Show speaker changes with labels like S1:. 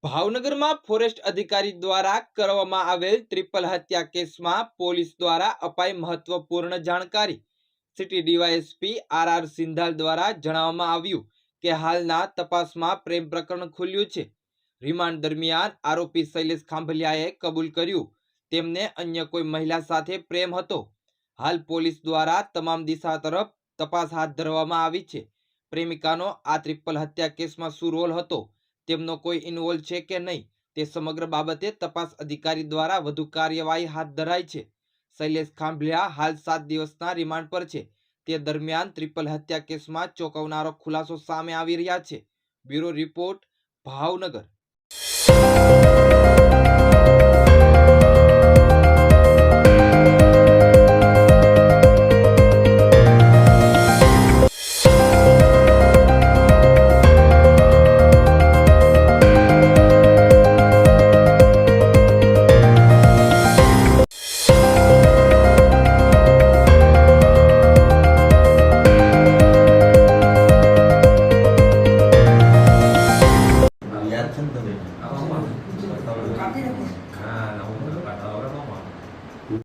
S1: ભાવનગરમાં ફોરેસ્ટ અધિકારી દ્વારા કરવામાં આવેલ ટ્રિપલ હત્યા કેસમાં પોલીસ દ્વારા અપાઈ મહત્વપૂર્ણ જાણકારી। સિટી ડીવાયએસપી આર સિંધાલ દ્વારા જણાવવામાં આવ્યું કે હાલના તપાસમાં પ્રેમ પ્રકરણ ખુલ્યું છે। રિમાન્ડ દરમિયાન આરોપી શૈલેષ ખાંભલિયાએ કબૂલ કર્યું તેમને અન્ય કોઈ મહિલા સાથે પ્રેમ હતો। હાલ પોલીસ દ્વારા તમામ દિશા તરફ તપાસ હાથ ધરવામાં આવી છે। પ્રેમિકાનો આ ટ્રિપલ હત્યા કેસમાં શું રોલ હતો, તેમનો કોઈ ઇન્વોલ્વ છે કે નહીં, તે સમગ્ર બાબતે તપાસ અધિકારી દ્વારા વધુ કાર્યવાહી હાથ ધરાઈ છે। શૈલેષ ખાંભલિયા હાલ 7 દિવસના રિમાન્ડ પર છે। તે દરમિયાન ટ્રિપલ હત્યા કેસમાં ચોંકાવનારો ખુલાસો સામે આવી રહ્યા છે। Bureau report, Bhavnagar.
S2: યાદ છે ને તમે